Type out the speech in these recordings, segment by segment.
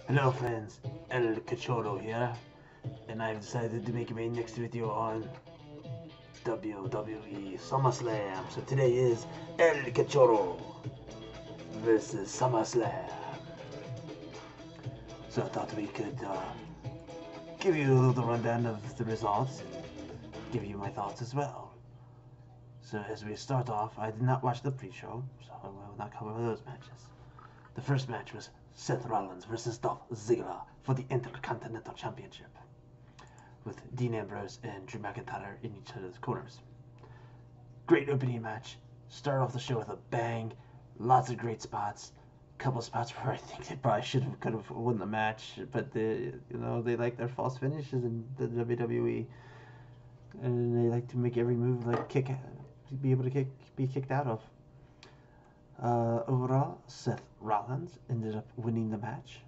Hello friends, El Cachorro here, and I've decided to make my next video on WWE SummerSlam. So today is El Cachorro versus SummerSlam. So I thought we could give you a little rundown of the results and give you my thoughts as well. So as we start off, I did not watch the pre-show, so I will not cover those matches. The first match was Seth Rollins versus Dolph Ziggler for the Intercontinental Championship, with Dean Ambrose and Drew McIntyre in each other's corners. Great opening match. Start off the show with a bang. Lots of great spots. Couple spots where I think they probably could have won the match, but they like their false finishes in the WWE, and they like to make every move be able to be kicked out of. Overall, Seth Rollins ended up winning the match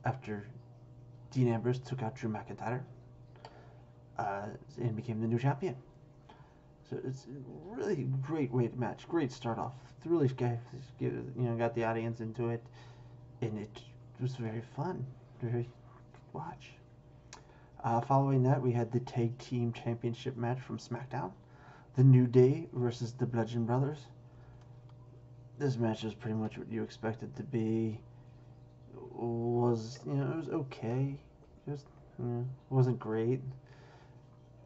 after Dean Ambrose took out Drew McIntyre and became the new champion. So it's a really great match. Great start off. Really got the audience into it, and it was very fun. Very watch. Following that, we had the Tag Team Championship match from SmackDown. The New Day versus the Bludgeon Brothers. This match is pretty much what you expected to be. It was okay. Just wasn't great.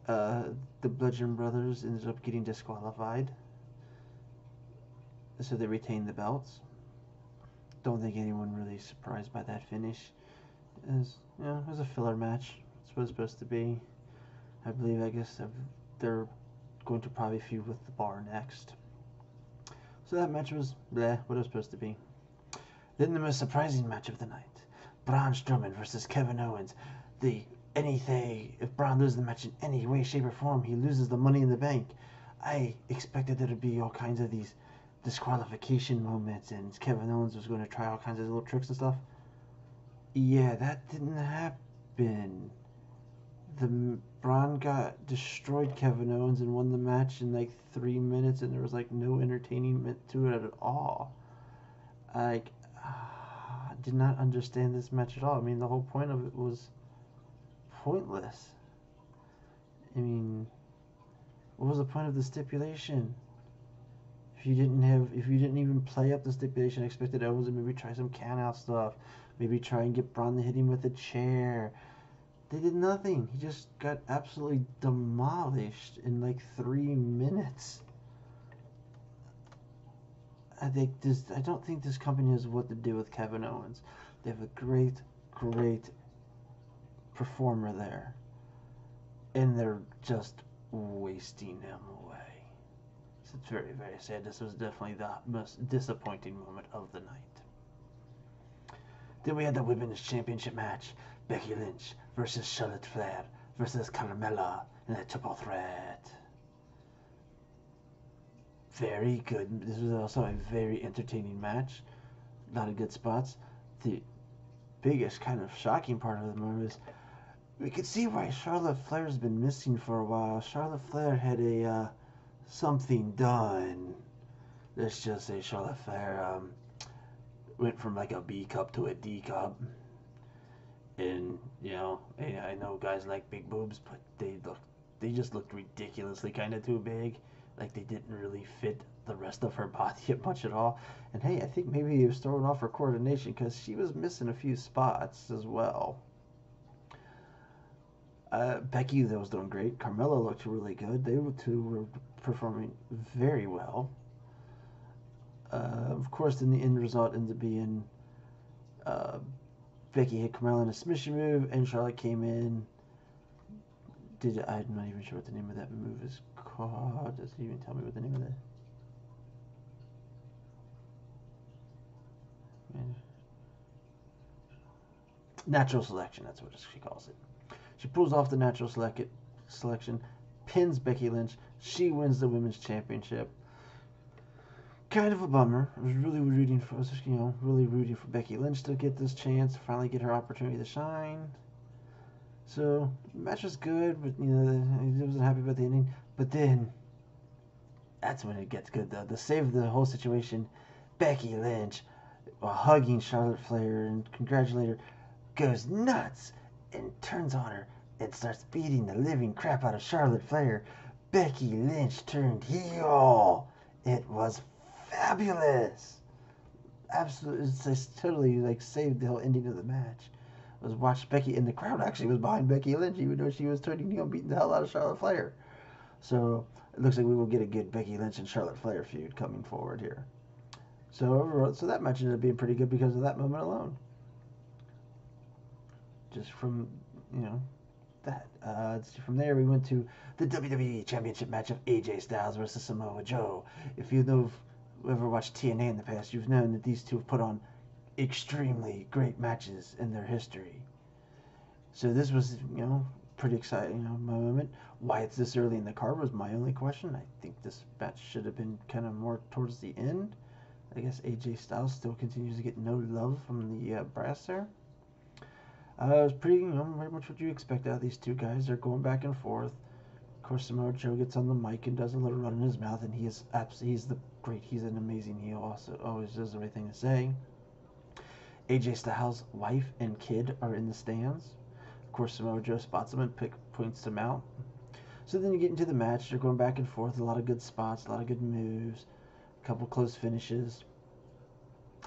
The Bludgeon Brothers ended up getting disqualified, so they retained the belts. Don't think anyone really surprised by that finish. It was a filler match. It's what it's supposed to be. I guess they're going to probably feud with the Bar next. So that match was what it was supposed to be. Then the most surprising match of the night. Braun Strowman versus Kevin Owens. If Braun loses the match in any way, shape, or form, he loses the Money in the Bank. I expected there to be all kinds of these disqualification moments, and Kevin Owens was going to try all kinds of little tricks and stuff. Yeah, that didn't happen. Braun destroyed Kevin Owens and won the match in like 3 minutes, and there was like no entertainment to it at all. I did not understand this match at all. I mean, the whole point of it was pointless. I mean, what was the point of the stipulation? If you didn't even play up the stipulation, I expected Owens to maybe try some count out stuff, maybe try and get Braun to hit him with a chair. They did nothing. He just got absolutely demolished in like 3 minutes. I don't think this company knows what to do with Kevin Owens. They have a great performer there, and they're just wasting him away. So it's very sad. This was definitely the most disappointing moment of the night. Then we had the Women's Championship match. Becky Lynch versus Charlotte Flair versus Carmella in a triple threat. Very good. This was also a very entertaining match. A lot of good spots. The biggest kind of shocking part of the moment is we could see why Charlotte Flair's been missing for a while. Charlotte Flair had a something done. Let's just say Charlotte Flair went from like a B cup to a D cup. And I know guys like big boobs, but they just looked ridiculously kind of too big. Like they didn't really fit the rest of her body much at all. And hey, I think maybe he was throwing off her coordination because she was missing a few spots as well. Becky, that was doing great. Carmella looked really good. They two were performing very well. Of course, then the end result ended up being Becky hit Carmella in a submission move, and Charlotte came in. I'm not even sure what the name of that move is called. Doesn't even tell me what the name of that. Natural selection, that's what she calls it. She pulls off the natural selection, pins Becky Lynch. She wins the Women's Championship. Kind of a bummer. I was really rooting for Becky Lynch to get this chance, finally get her opportunity to shine. So the match was good, but I wasn't happy about the ending. But then that's when it gets good, though. To save the whole situation, Becky Lynch while hugging Charlotte Flair and congratulating her, goes nuts and turns on her and starts beating the living crap out of Charlotte Flair. Becky Lynch turned heel. It was fabulous. Absolutely, it's just totally like saved the whole ending of the match. I was watched Becky, and the crowd actually was behind Becky Lynch, even though she was turning heel, beating the hell out of Charlotte Flair. So it looks like we will get a good Becky Lynch and Charlotte Flair feud coming forward here. So that match ended up being pretty good because of that moment alone. Just from that. From there, we went to the WWE Championship match of AJ Styles versus Samoa Joe. If you know, ever watched TNA in the past, you've known that these two have put on extremely great matches in their history. So this was, pretty exciting, moment. Why it's this early in the card was my only question. I think this match should have been kind of more towards the end. I guess AJ Styles still continues to get no love from the brass there. It was pretty, very much what you expect out of these two guys. They're going back and forth. Of course, Samoa Joe gets on the mic and does a little run in his mouth, and he's an amazing heel. Also, always does the right thing to say. AJ Styles' wife and kid are in the stands. Of course, Samoa Joe spots them and points them out. So then you get into the match. They're going back and forth. A lot of good spots, a lot of good moves, a couple close finishes.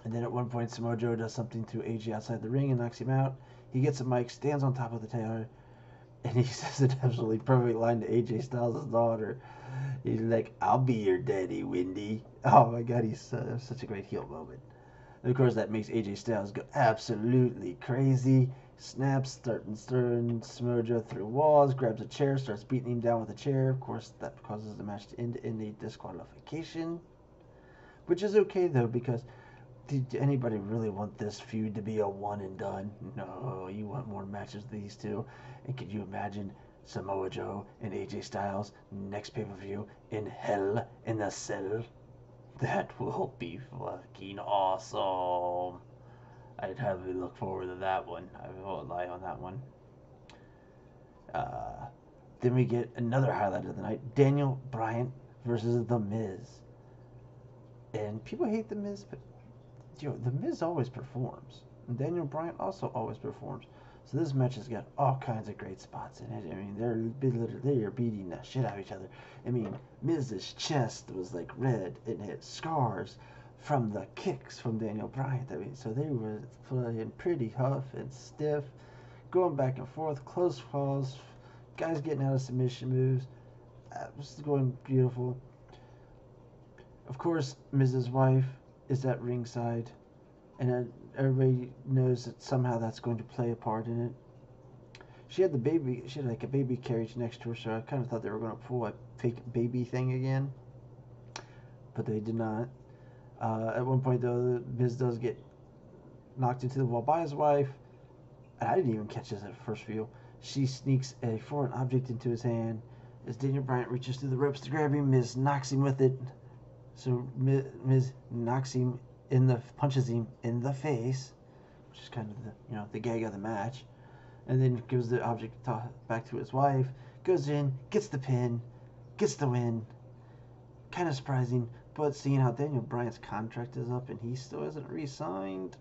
And then at one point, Samoa Joe does something to AJ outside the ring and knocks him out. He gets a mic, stands on top of the tower, and he says an absolutely perfect line to AJ Styles' daughter. He's like, "I'll be your daddy, Wendy." Oh my God, he's such a great heel moment. And of course, that makes AJ Styles go absolutely crazy. Snaps, starting Samoa Joe through walls, grabs a chair, starts beating him down with a chair. Of course, that causes the match to end in a disqualification. Which is okay, though, because did anybody really want this feud to be a one and done? No, you want more matches with these two. And could you imagine Samoa Joe and AJ Styles next pay-per-view in Hell in the Cell? That will be fucking awesome. I'd heavily look forward to that one. I won't lie on that one. Then we get another highlight of the night. Daniel Bryan versus The Miz. And people hate The Miz, but The Miz always performs. And Daniel Bryan also always performs. So this match has got all kinds of great spots in it. I mean, they are beating the shit out of each other. I mean, Miz's chest was like red and had scars from the kicks from Daniel Bryan. I mean, so they were playing pretty tough and stiff, going back and forth, close calls, guys getting out of submission moves. It was going beautiful. Of course, Miz's wife is at ringside, and everybody knows that somehow that's going to play a part in it. She had like a baby carriage next to her, so I kind of thought they were going to pull a fake baby thing again, but they did not. At one point, though, Miz does get knocked into the wall by his wife, and I didn't even catch this at first view. She sneaks a foreign object into his hand. As Daniel Bryan reaches through the ropes to grab him, Miz knocks him with it. So Miz punches him in the face, which is kind of the gag of the match, and then gives the object back to his wife. Goes in, gets the pin, gets the win. Kind of surprising, but seeing how Daniel Bryan's contract is up and he still hasn't re-signed,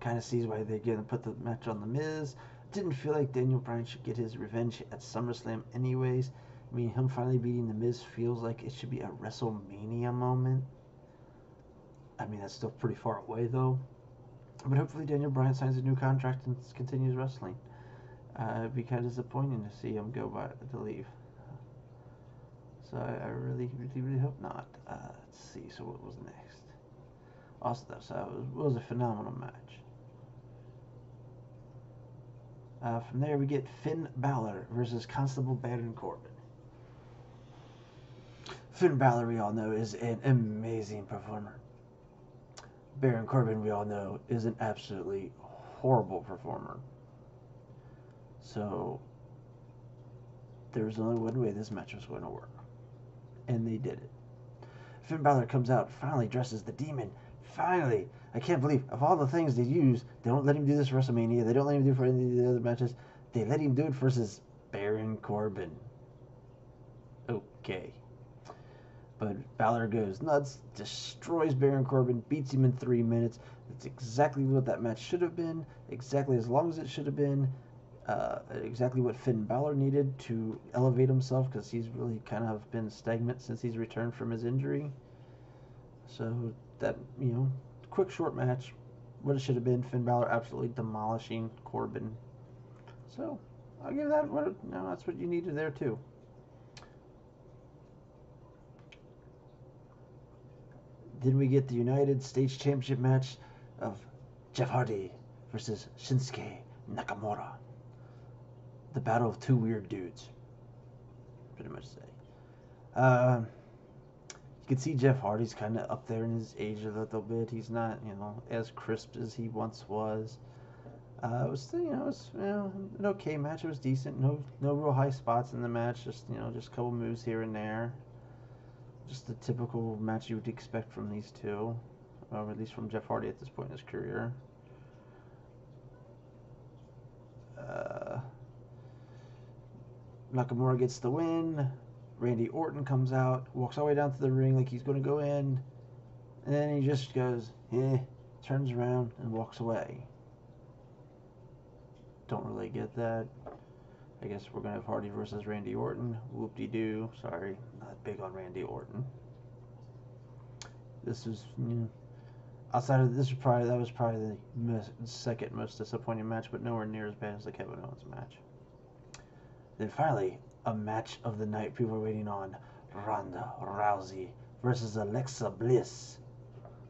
kind of sees why they're going to put the match on The Miz. Didn't feel like Daniel Bryan should get his revenge at SummerSlam anyways. I mean, him finally beating The Miz feels like it should be a WrestleMania moment. I mean, that's still pretty far away, though. But hopefully Daniel Bryan signs a new contract and continues wrestling. It'd be kind of disappointing to see him to leave. So I really, really, really hope not. Let's see. So what was next? Also, it was a phenomenal match. From there, we get Finn Balor versus Constable Baron Corbin. Finn Balor, we all know, is an amazing performer. Baron Corbin, we all know, is an absolutely horrible performer. So, there was only one way this match was going to work. And they did it. Finn Balor comes out, finally dresses the Demon. Finally! I can't believe, of all the things they use, they don't let him do this for WrestleMania. They don't let him do it for any of the other matches. They let him do it versus Baron Corbin. Okay. But Balor goes nuts, destroys Baron Corbin, beats him in 3 minutes. It's exactly what that match should have been, exactly as long as it should have been, exactly what Finn Balor needed to elevate himself, because he's really kind of been stagnant since he's returned from his injury. So that, quick short match, what it should have been. Finn Balor absolutely demolishing Corbin. So I'll give that. That's what you needed there too. Then we get the United States Championship match of Jeff Hardy versus Shinsuke Nakamura. The battle of two weird dudes, pretty much say. You can see Jeff Hardy's kind of up there in his age a little bit. He's not, as crisp as he once was. It was still, an okay match. It was decent. No real high spots in the match. Just a couple moves here and there. Just the typical match you would expect from these two, or at least from Jeff Hardy at this point in his career. Nakamura gets the win. Randy Orton comes out, walks all the way down to the ring like he's going to go in, and then he just goes, turns around and walks away. Don't really get that. I guess we're going to have Hardy versus Randy Orton. Whoop-de-doo. Sorry, not big on Randy Orton. This was, outside of this, that was probably the second most disappointing match, but nowhere near as bad as the Kevin Owens match. Then finally, a match of the night people are waiting on. Ronda Rousey versus Alexa Bliss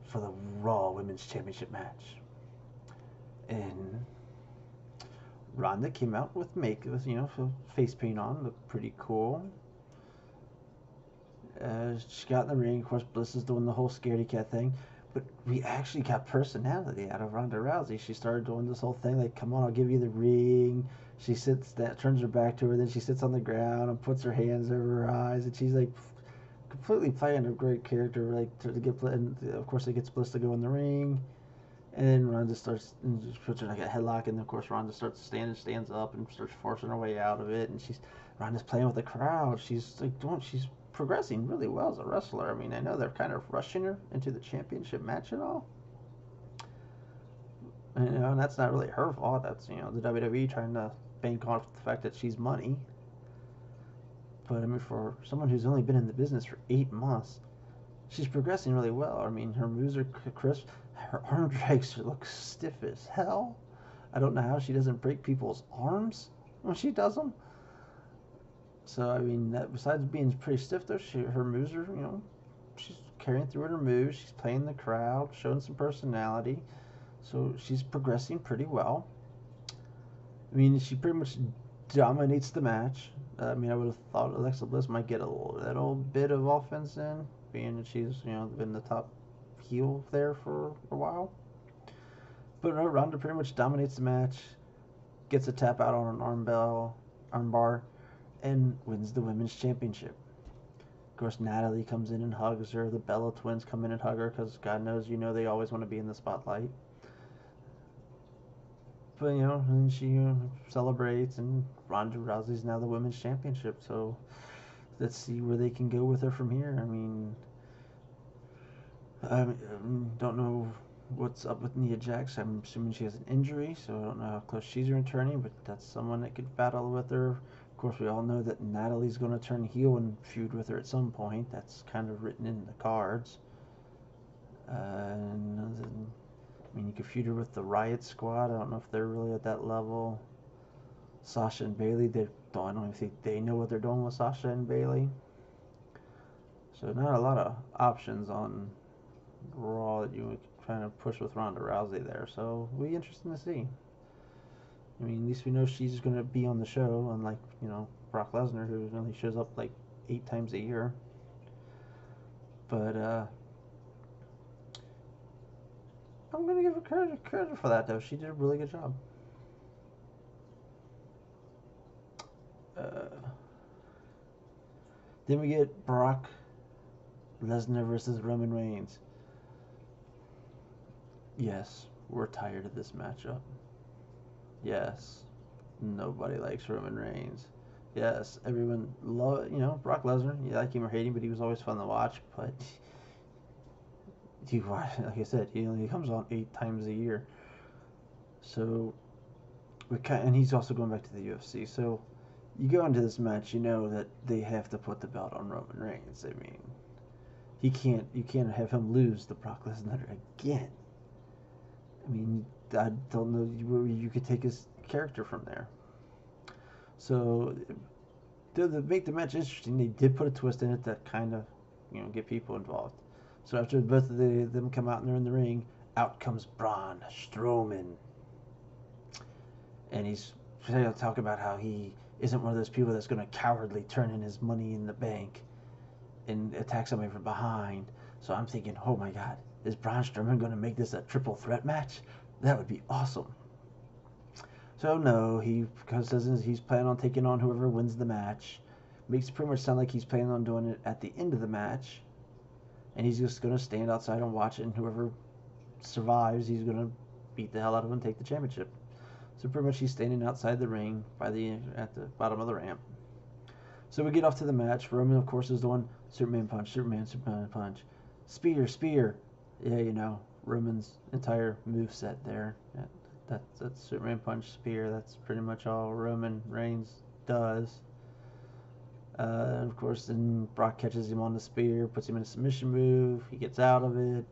for the Raw Women's Championship match. And Ronda came out with face paint on, looked pretty cool. She got in the ring. Of course, Bliss is doing the whole scaredy cat thing. But we actually got personality out of Ronda Rousey. She started doing this whole thing like, come on, I'll give you the ring. She turns her back to her, then she sits on the ground and puts her hands over her eyes, and she's like completely playing a great character, like to get. And of course, it gets Bliss to go in the ring, and then Ronda starts and just puts her like a headlock, and of course Ronda stands up and starts forcing her way out of it, and Ronda's playing with the crowd. She's progressing really well as a wrestler. I mean, I know they're kind of rushing her into the championship match and all. And that's not really her fault. That's, the WWE trying to bank off the fact that she's money. But, I mean, for someone who's only been in the business for 8 months, she's progressing really well. I mean, her moves are crisp. Her arm drags look stiff as hell. I don't know how she doesn't break people's arms when she does them. So, I mean, besides being pretty stiff, though, her moves are, she's carrying through her moves. She's playing the crowd, showing some personality. So she's progressing pretty well. I mean, she pretty much dominates the match. I mean, I would have thought Alexa Bliss might get a little bit of offense in, being that she's, been the top heel there for a while. But no, Ronda pretty much dominates the match, gets a tap out on an armbar, and wins the Women's Championship. Of course, Natalie comes in and hugs her. The Bella twins come in and hug her because God knows, they always want to be in the spotlight. But, and she celebrates, and Ronda Rousey's now the Women's Championship. So let's see where they can go with her from here. I mean, I don't know what's up with Nia Jax. I'm assuming she has an injury, so I don't know how close she's returning, but that's someone that could battle with her. Of course, we all know that Natalie's going to turn heel and feud with her at some point. That's kind of written in the cards. You could feud her with the Riot Squad. I don't know if they're really at that level. Sasha and Bayley, I don't even think they know what they're doing with Sasha and Bayley. So not a lot of options on Raw that you would try to push with Ronda Rousey there. So it'll be interesting to see. I mean, at least we know she's going to be on the show, unlike, Brock Lesnar, who only shows up like 8 times a year. But, I'm going to give her credit for that, though. She did a really good job. Then we get Brock Lesnar versus Roman Reigns. Yes, we're tired of this matchup. Yes, nobody likes Roman Reigns. Yes, everyone love Brock Lesnar. You like him or hate him, but he was always fun to watch. But like I said, he only comes on 8 times a year. So and he's also going back to the UFC. So you go into this match, you know that they have to put the belt on Roman Reigns. I mean, you can't have him lose the Brock Lesnar again. I mean, I don't know where you could take his character from there. So to make the match interesting, they did put a twist in it that kind of, get people involved. So after both of them come out and they're in the ring, out comes Braun Strowman, and he's talking about how he isn't one of those people that's going to cowardly turn in his money in the bank and attack somebody from behind. So I'm thinking, oh my God, is Braun Strowman going to make this a triple threat match? That would be awesome. So no, because he's planning on taking on whoever wins the match. Makes it pretty much sound like he's planning on doing it at the end of the match, and he's just going to stand outside and watch it, and whoever survives, he's going to beat the hell out of him and take the championship. So pretty much he's standing outside the ring at the bottom of the ramp. So we get off to the match. Roman, of course, is doing Superman punch, Superman punch, spear. Yeah, Roman's entire moveset there. That's Superman punch, spear. That's pretty much all Roman Reigns does. Of course, then Brock catches him on the spear, puts him in a submission move. He gets out of it.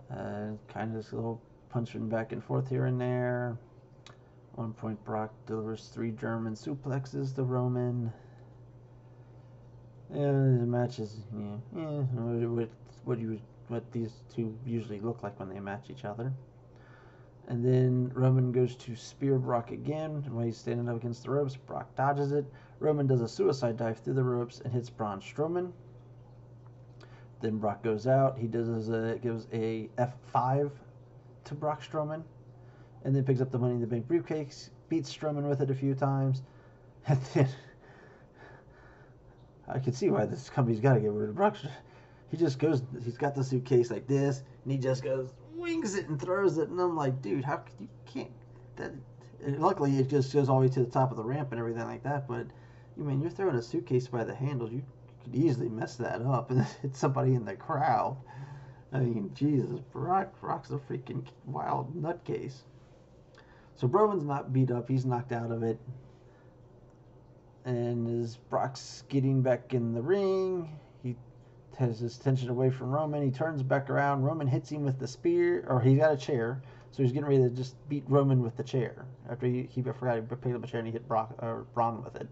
Kind of this little punching back and forth here and there. At one point, Brock delivers 3 German suplexes to Roman. The match is what these two usually look like when they match each other. And then Roman goes to spear Brock again. When he's standing up against the ropes, Brock dodges it. Roman does a suicide dive through the ropes and hits Braun Strowman. Then Brock goes out. He gives a F5 to Brock Strowman, and then picks up the Money in the Bank briefcase, beats Strowman with it a few times, and then I can see why this company's got to get rid of Brock. He just goes. He's got the suitcase like this, and he just goes, wings it and throws it, and I'm like, dude, how you can't that? And luckily, it just goes all the way to the top of the ramp and everything like that. But you're throwing a suitcase by the handles. You could easily mess that up and hit somebody in the crowd. I mean, Jesus, Brock's a freaking wild nutcase. So Roman's not beat up. He's knocked out of it. And as Brock's getting back in the ring, he has his attention away from Roman. He turns back around. Roman hits him with the spear, or he's got a chair. So he's getting ready to just beat Roman with the chair. After he forgot he picked up a chair and he hit Braun with it.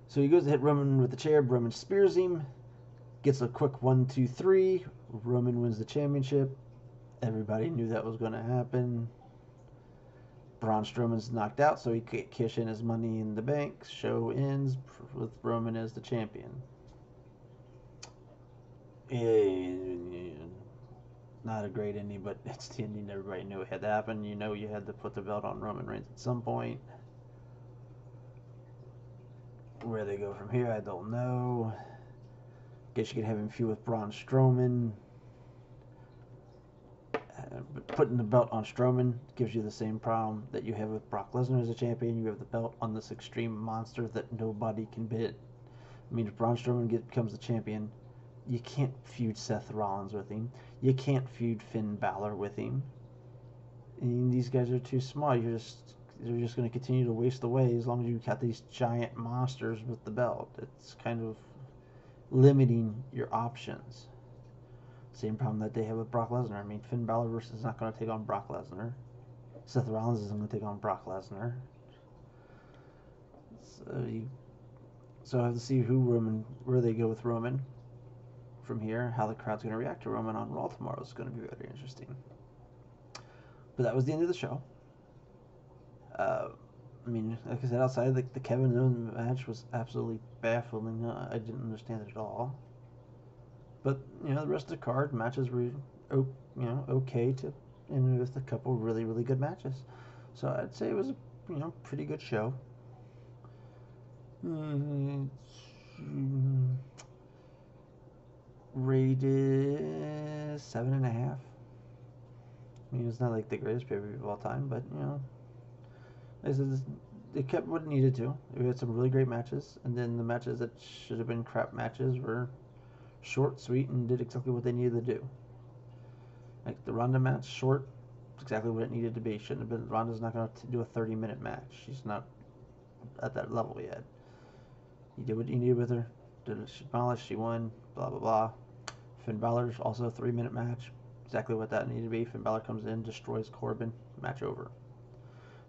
So he goes to hit Roman with the chair. Roman spears him. Gets a quick 1, 2, 3. Roman wins the championship. Everybody knew that was going to happen. Braun Strowman's knocked out, so he can't cash in his Money in the Bank. Show ends with Roman as the champion. Not a great ending, but it's the ending everybody knew it had to happen. You had to put the belt on Roman Reigns at some point. Where they go from here, I don't know. Guess you could have him feud with Braun Strowman. But putting the belt on Strowman gives you the same problem that you have with Brock Lesnar as a champion. You have the belt on this extreme monster that nobody can beat. I mean, if Braun Strowman becomes the champion, you can't feud Seth Rollins with him. You can't feud Finn Balor with him. And these guys are too small. They're just going to continue to waste away as long as you got these giant monsters with the belt. It's kind of limiting your options. Same problem that they have with Brock Lesnar. I mean, Finn Balor is not going to take on Brock Lesnar. Seth Rollins isn't going to take on Brock Lesnar. So I have to see where they go with Roman from here. How the crowd's going to react to Roman on Raw tomorrow is going to be very interesting. But that was the end of the show. I mean, like I said, outside of the Kevin Owens match was absolutely baffling. I didn't understand it at all. But the rest of the card matches were okay and with a couple really, really good matches. So I'd say it was a pretty good show. Rated 7.5. I mean, it's not like the greatest pay-per-view of all time, but like I said, it kept what it needed to. We had some really great matches, and then the matches that should have been crap matches were short, sweet, and did exactly what they needed to do. Like the Ronda match, short, exactly what it needed to be. Shouldn't have been. Ronda's not going to do a 30-minute match. She's not at that level yet. You did what you needed with her. She demolished. She won. Blah blah blah. Finn Balor's also a 3-minute match. Exactly what that needed to be. Finn Balor comes in, destroys Corbin. Match over.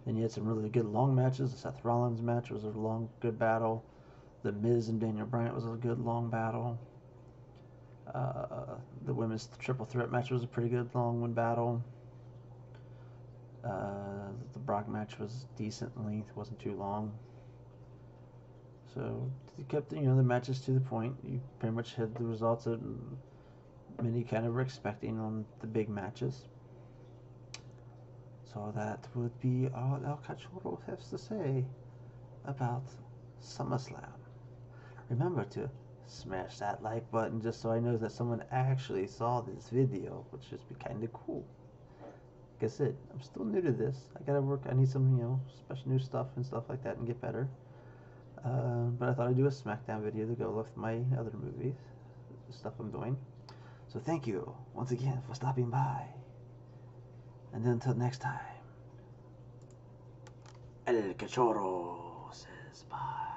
Then you had some really good long matches. The Seth Rollins match was a long, good battle. The Miz and Daniel Bryan was a good long battle. The women's triple threat match was a pretty good long one battle. The Brock match was decent in length, wasn't too long. So you kept the matches to the point. You pretty much had the results that many kind of were expecting on the big matches. So that would be all El Cachorro has to say about SummerSlam. Remember to smash that like button just so I know that someone actually saw this video, which would be kind of cool. Like I said, I'm still new to this. I gotta work. I need some, special new stuff and stuff like that and get better. But I thought I'd do a SmackDown video to go with my other movies, the stuff I'm doing. So thank you once again for stopping by. And then until next time, El Cachorro says bye.